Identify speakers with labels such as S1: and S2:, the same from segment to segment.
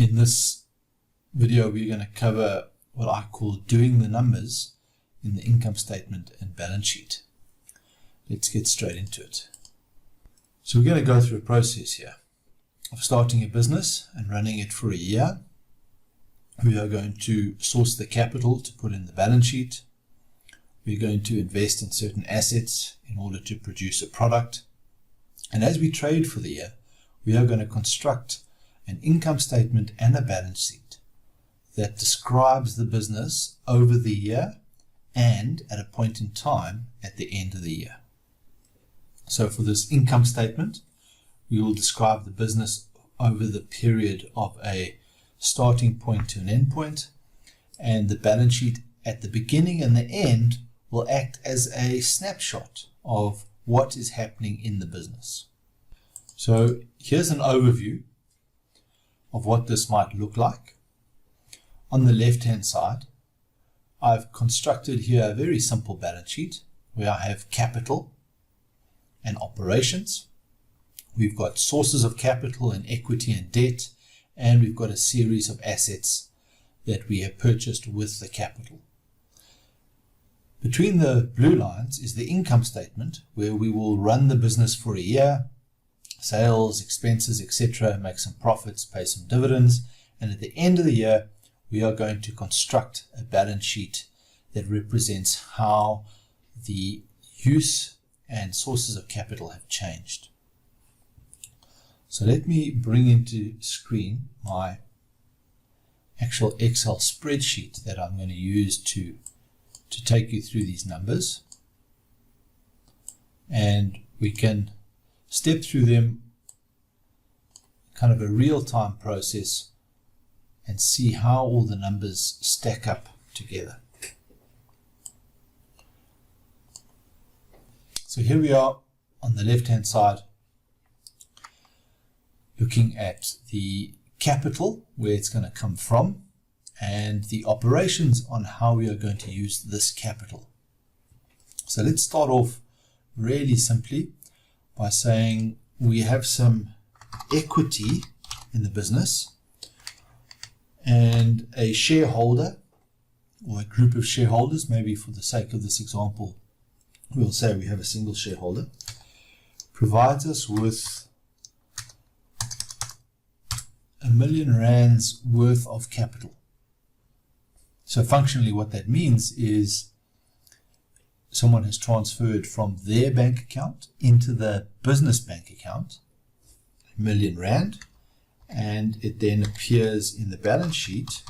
S1: In this video, we're going to cover what I call doing the numbers in the income statement and balance sheet. Let's get straight into it. So we're going to go through a process here of starting a business and running it for a year. We are going to source the capital to put in the balance sheet. We're going to invest in certain assets in order to produce a product. And as we trade for the year, we are going to construct an income statement and a balance sheet that describes the business over the year and at a point in time at the end of the year. So for this income statement, we will describe the business over the period of a starting point to an end point, and the balance sheet at the beginning and the end will act as a snapshot of what is happening in the business. So here's an overview of what this might look like. On the left-hand side, I've constructed here a very simple balance sheet where I have capital and operations. We've got sources of capital and equity and debt, and we've got a series of assets that we have purchased with the capital. Between the blue lines is the income statement, where we will run the business for a year, sales, expenses, etc., make some profits, pay some dividends, and at the end of the year, we are going to construct a balance sheet that represents how the use and sources of capital have changed. So let me bring into screen my actual Excel spreadsheet that I'm going to use to take you through these numbers, and we can step through them, kind of a real-time process, and see how all the numbers stack up together. So here we are on the left-hand side, looking at the capital, where it's going to come from, and the operations on how we are going to use this capital. So let's start off really simply by saying we have some equity in the business, and a shareholder or a group of shareholders, maybe for the sake of this example, we'll say we have a single shareholder, provides us with R1 million worth of capital. So functionally what that means is someone has transferred from their bank account into the business bank account R1 million, and it then appears in the balance sheet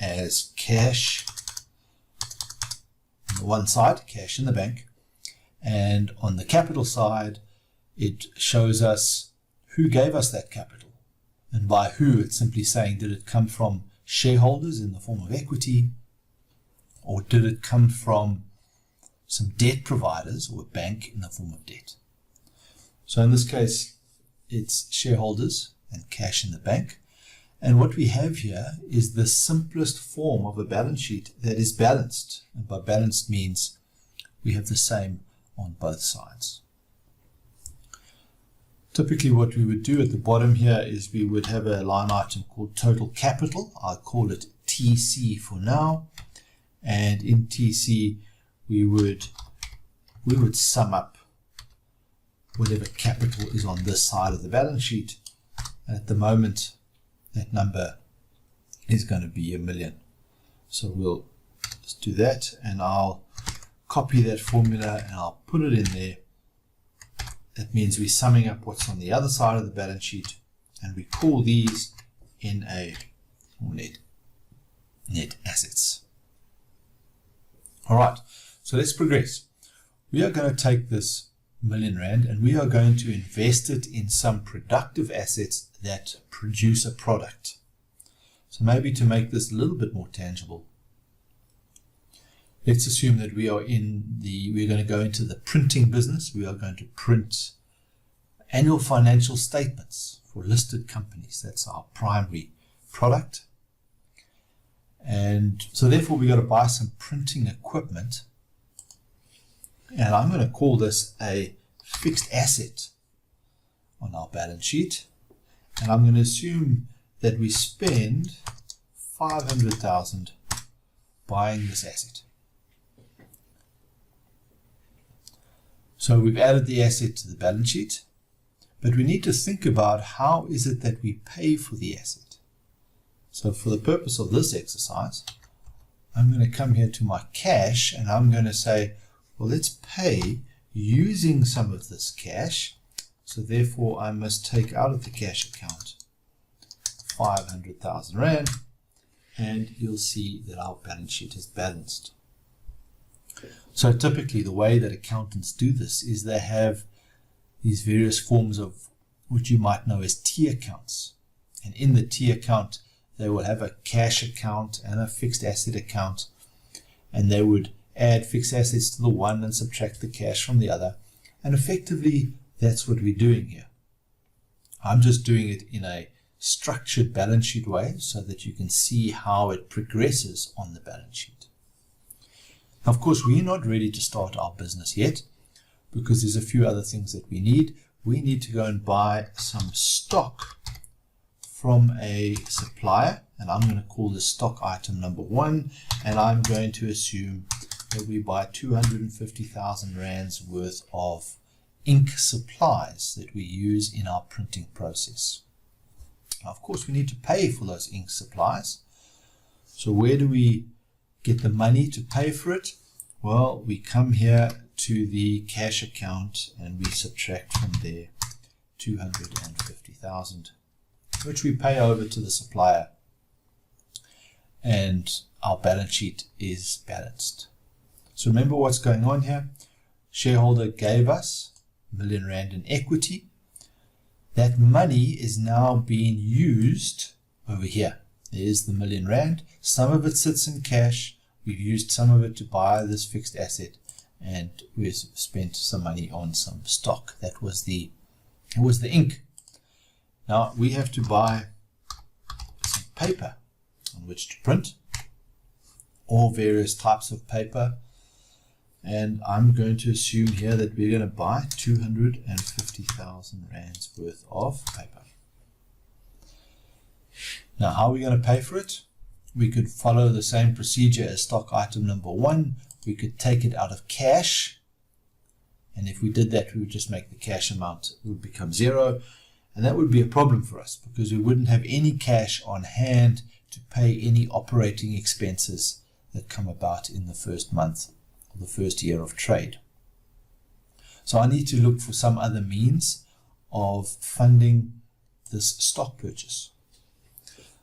S1: as cash on the one side, cash in the bank, and on the capital side it shows us who gave us that capital. And by who, it's simply saying, did it come from shareholders in the form of equity, or did it come from some debt providers or a bank in the form of debt? So in this case, it's shareholders and cash in the bank. And what we have here is the simplest form of a balance sheet that is balanced. And by balanced means we have the same on both sides. Typically what we would do at the bottom here is we would have a line item called total capital. I'll call it TC for now. And in TC we would sum up whatever capital is on this side of the balance sheet. And at the moment that number is going to be R1 million. So we'll just do that, and I'll copy that formula and I'll put it in there. That means we're summing up what's on the other side of the balance sheet, and we call these NA, or net assets. All right, so let's progress. We are going to take this R1 million and we are going to invest it in some productive assets that produce a product. So maybe to make this a little bit more tangible, let's assume that we're going to go into the printing business. We are going to print annual financial statements for listed companies. That's our primary product. And so therefore we've got to buy some printing equipment. And I'm going to call this a fixed asset on our balance sheet. And I'm going to assume that we spend 500,000 buying this asset. So we've added the asset to the balance sheet, but we need to think about how is it that we pay for the asset. So for the purpose of this exercise, I'm going to come here to my cash and I'm going to say, well, let's pay using some of this cash. So therefore I must take out of the cash account 500,000 Rand, and you'll see that our balance sheet is balanced. So typically the way that accountants do this is they have these various forms of what you might know as T accounts. And in the T account, they will have a cash account and a fixed asset account. And they would add fixed assets to the one and subtract the cash from the other. And effectively, that's what we're doing here. I'm just doing it in a structured balance sheet way so that you can see how it progresses on the balance sheet. Now, of course, we're not ready to start our business yet because there's a few other things that we need. We need to go and buy some stock from a supplier, and I'm going to call this stock item number 1, and I'm going to assume that we buy 250,000 Rands worth of ink supplies that we use in our printing process. Now, of course, we need to pay for those ink supplies. So where do we get the money to pay for it? Well, we come here to the cash account and we subtract from there 250,000, which we pay over to the supplier, and our balance sheet is balanced. So remember what's going on here. Shareholder gave us R1 million in equity. That money is now being used over here. There's the R1 million. Some of it sits in cash. We've used some of it to buy this fixed asset, and we've spent some money on some stock. That was the ink. Now we have to buy some paper on which to print, all various types of paper, and I'm going to assume here that we're going to buy 250,000 Rands worth of paper. Now, how are we going to pay for it? We could follow the same procedure as stock item number 1. We could take it out of cash, and if we did that, we would just make the cash amount, it would become 0, and that would be a problem for us because we wouldn't have any cash on hand to pay any operating expenses that come about in the first month or the first year of trade. So I need to look for some other means of funding this stock purchase.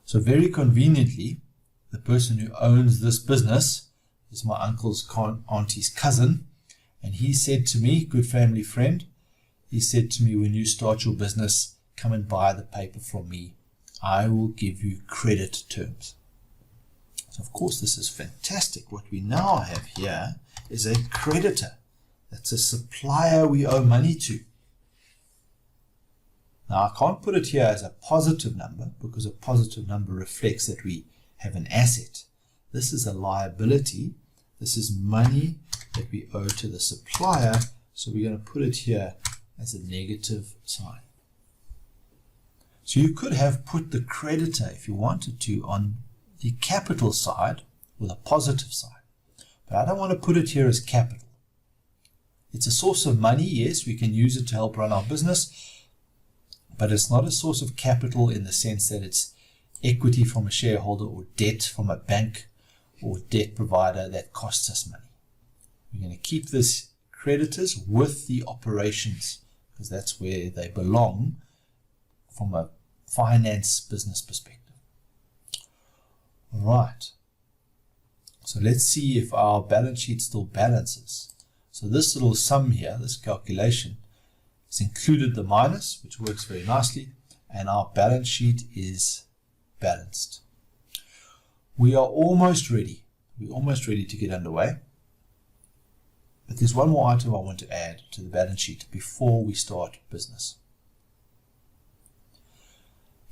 S1: So very conveniently, the person who owns this business is my uncle's auntie's cousin, and he said to me, good family friend, he said to me, when you start your business, come and buy the paper from me. I will give you credit terms. So of course this is fantastic. What we now have here is a creditor. That's a supplier we owe money to. Now I can't put it here as a positive number because a positive number reflects that we have an asset. This is a liability. This is money that we owe to the supplier. So we're going to put it here as a negative sign. So you could have put the creditor, if you wanted to, on the capital side with a positive sign. But I don't want to put it here as capital. It's a source of money, yes, we can use it to help run our business, but it's not a source of capital in the sense that it's equity from a shareholder or debt from a bank or debt provider that costs us money. We're going to keep this creditors with the operations because that's where they belong from a finance business perspective. All right. So let's see if our balance sheet still balances. So this little sum here, this calculation, has included the minus, which works very nicely, and our balance sheet is balanced. We are almost ready. We're almost ready to get underway. But there's one more item I want to add to the balance sheet before we start business.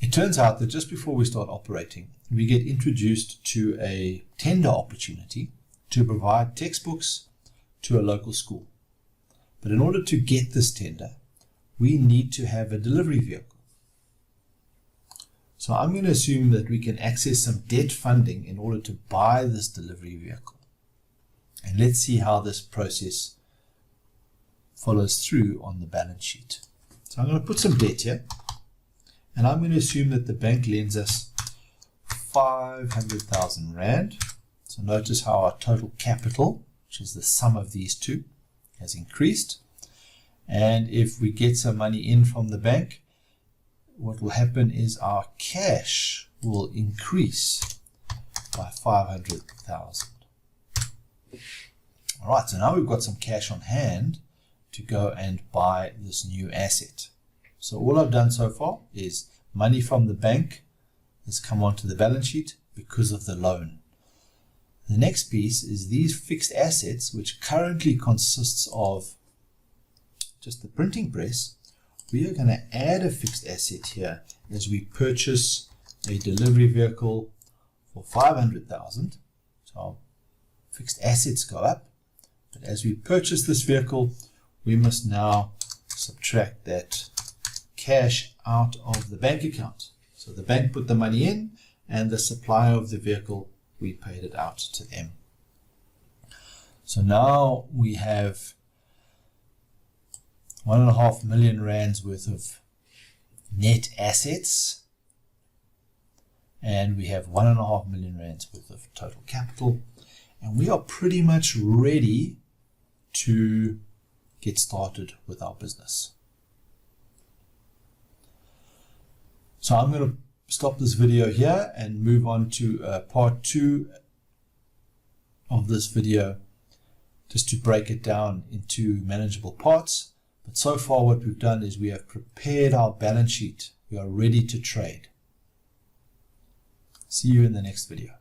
S1: It turns out that just before we start operating, we get introduced to a tender opportunity to provide textbooks to a local school. But in order to get this tender, we need to have a delivery vehicle. So I'm going to assume that we can access some debt funding in order to buy this delivery vehicle. And let's see how this process follows through on the balance sheet. So I'm going to put some debt here, and I'm going to assume that the bank lends us 500,000 Rand. So notice how our total capital, which is the sum of these two, has increased. And if we get some money in from the bank, what will happen is our cash will increase by 500,000. All right, so now we've got some cash on hand to go and buy this new asset. So all I've done so far is money from the bank has come onto the balance sheet because of the loan. The next piece is these fixed assets, which currently consists of just the printing press. We are going to add a fixed asset here as we purchase a delivery vehicle for 500,000. So our fixed assets go up. But as we purchase this vehicle, we must now subtract that cash out of the bank account. So the bank put the money in, and the supplier of the vehicle, we paid it out to them. So now we have 1.5 million rands worth of net assets, and we have 1.5 million rands worth of total capital, and we are pretty much ready to get started with our business. So I'm going to stop this video here and move on to part 2 of this video, just to break it down into manageable parts. But so far what we've done is we have prepared our balance sheet. We are ready to trade. See you in the next video.